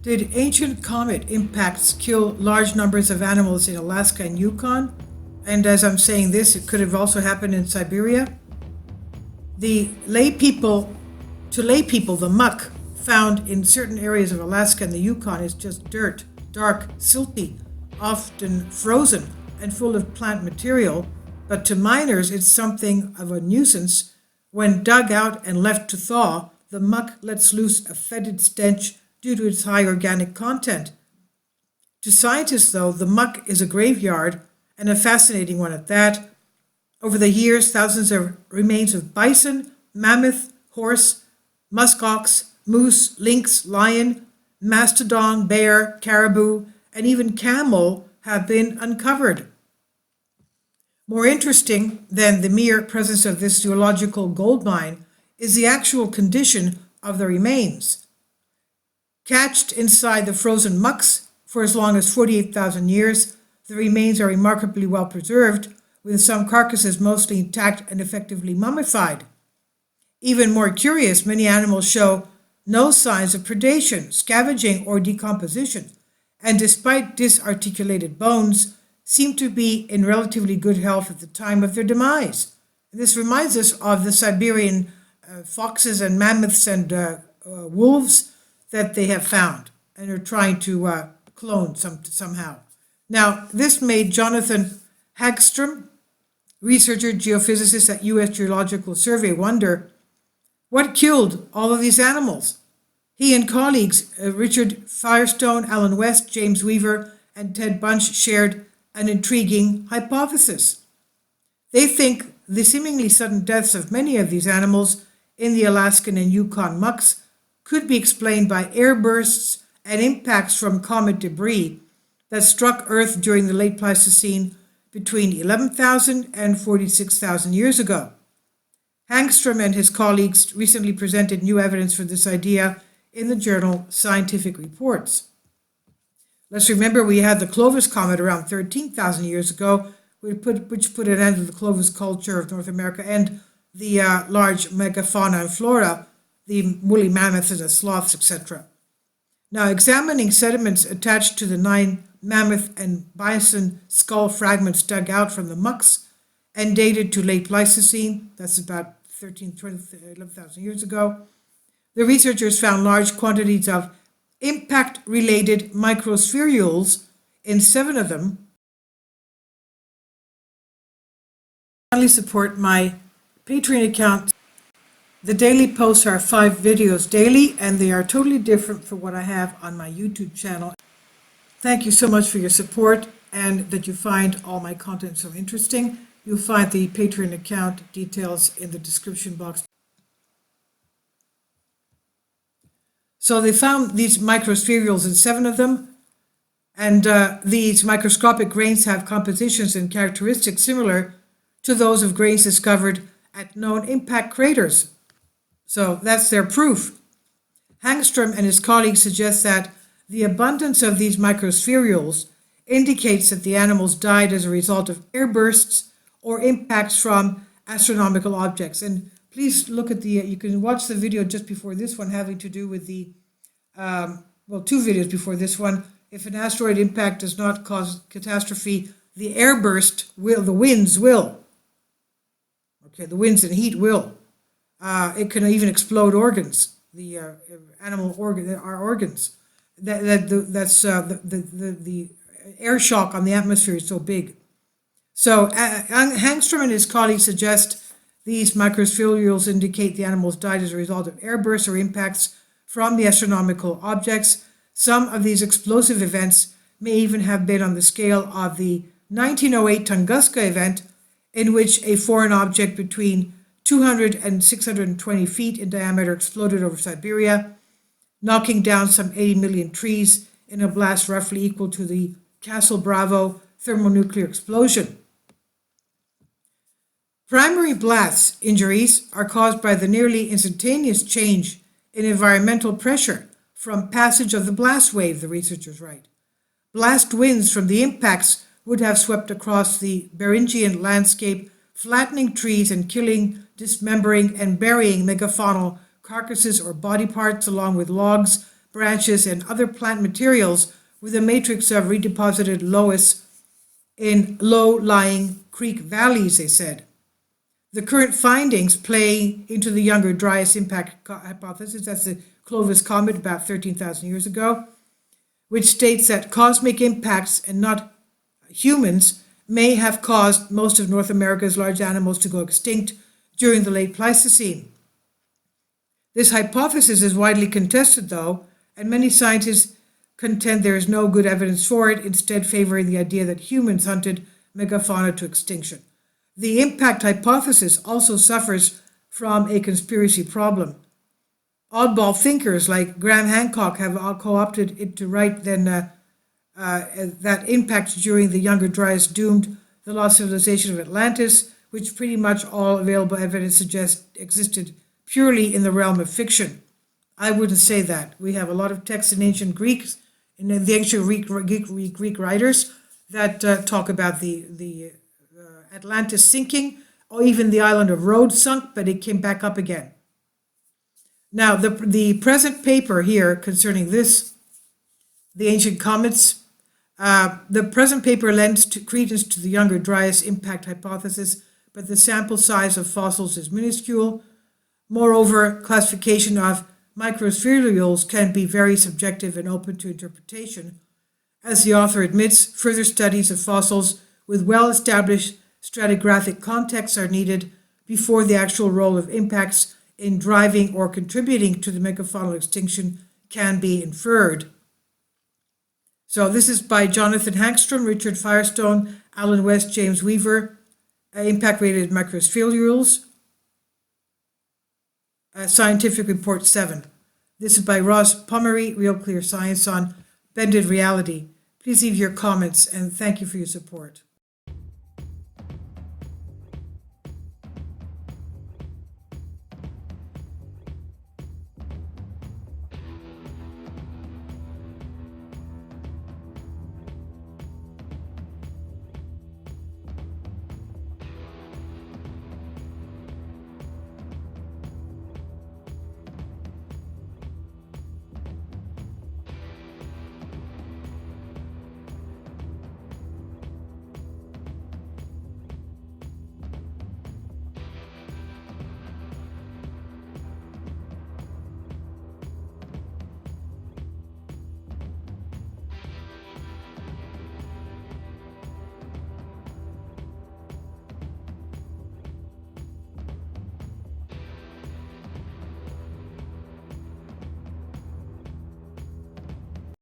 Did ancient comet impacts kill large numbers of animals in Alaska and Yukon? And as I'm saying this, it could have also happened in Siberia. To lay people, the muck found in certain areas of Alaska and the Yukon is just dirt, dark, silty, often frozen and full of plant material. But to miners, it's something of a nuisance. When dug out and left to thaw, the muck lets loose a fetid stench due to its high organic content. To scientists, though, the muck is a graveyard, and a fascinating one at that. Over the years, thousands of remains of bison, mammoth, horse, muskox, moose, lynx, lion, mastodon, bear, caribou, and even camel have been uncovered. More interesting than the mere presence of this geological gold mine is the actual condition of the remains. Cached inside the frozen mucks for as long as 48,000 years, the remains are remarkably well preserved, with some carcasses mostly intact and effectively mummified. Even more curious, many animals show no signs of predation, scavenging, or decomposition, and despite disarticulated bones, seem to be in relatively good health at the time of their demise. And this reminds us of the Siberian foxes and mammoths and wolves that they have found and are trying to clone somehow. Now, this made Jonathan Hagstrom, researcher, geophysicist at U.S. Geological Survey, wonder what killed all of these animals. He and colleagues, Richard Firestone, Alan West, James Weaver, and Ted Bunch, shared an intriguing hypothesis. They think the seemingly sudden deaths of many of these animals in the Alaskan and Yukon mucks could be explained by air bursts and impacts from comet debris that struck Earth during the late Pleistocene between 11,000 and 46,000 years ago. Hagstrom and his colleagues recently presented new evidence for this idea in the journal Scientific Reports. Let's remember we had the Clovis comet around 13,000 years ago, which put an end to the Clovis culture of North America and the large megafauna and flora, the woolly mammoths and the sloths, etc. Now, examining sediments attached to the 9 mammoth and bison skull fragments dug out from the mucks and dated to late Pleistocene, that's about 11,000 years ago, the researchers found large quantities of impact-related microspherules in 7 of them. Finally, support my Patreon account. The daily posts are 5 videos daily, and they are totally different from what I have on my YouTube channel. Thank you so much for your support and that you find all my content so interesting. You'll find the Patreon account details in the description box. So they found these microspherules in 7 of them, and these microscopic grains have compositions and characteristics similar to those of grains discovered at known impact craters. So that's their proof. Hagstrom and his colleagues suggest that the abundance of these microspherules indicates that the animals died as a result of air bursts or impacts from astronomical objects. And please look at you can watch the video just before this one having to do with the, 2 videos before this one. If an asteroid impact does not cause catastrophe, the air burst will, the winds will. Okay, the winds and heat will. It can even explode organs, the animal organ, our organs. The air shock on the atmosphere is so big. So Hagstrom and his colleagues suggest these microspherules indicate the animals died as a result of air bursts or impacts from the astronomical objects. Some of these explosive events may even have been on the scale of the 1908 Tunguska event, in which a foreign object between 200 and 620 feet in diameter exploded over Siberia, knocking down some 80 million trees in a blast roughly equal to the Castle Bravo thermonuclear explosion. Primary blast injuries are caused by the nearly instantaneous change in environmental pressure from passage of the blast wave, the researchers write. Blast winds from the impacts would have swept across the Beringian landscape, flattening trees and killing, dismembering, and burying megafaunal carcasses or body parts along with logs, branches, and other plant materials with a matrix of redeposited loess in low-lying creek valleys, they said. The current findings play into the Younger Dryas impact hypothesis, that's the Clovis Comet about 13,000 years ago, which states that cosmic impacts and not humans may have caused most of North America's large animals to go extinct during the late Pleistocene. This hypothesis is widely contested, though, and many scientists contend there is no good evidence for it, instead favoring the idea that humans hunted megafauna to extinction. The impact hypothesis also suffers from a conspiracy problem. Oddball thinkers like Graham Hancock have co-opted it to write that impacts during the Younger Dryas doomed the lost civilization of Atlantis, which pretty much all available evidence suggests existed purely in the realm of fiction. I wouldn't say that. We have a lot of texts in ancient Greeks, in the ancient Greek writers that talk about the Atlantis sinking, or even the island of Rhodes sunk, but it came back up again. Now, the present paper here concerning this, the ancient comets, the present paper lends credence to the Younger Dryas impact hypothesis, but the sample size of fossils is minuscule. Moreover, classification of microspherules can be very subjective and open to interpretation. As the author admits, further studies of fossils with well-established stratigraphic contexts are needed before the actual role of impacts in driving or contributing to the megafaunal extinction can be inferred. So this is by Jonathan Hagstrom, Richard Firestone, Alan West, James Weaver, Impact-Rated Microspherules, Scientific Report 7. This is by Ross Pomery, Real Clear Science on Bended Reality. Please leave your comments, and thank you for your support.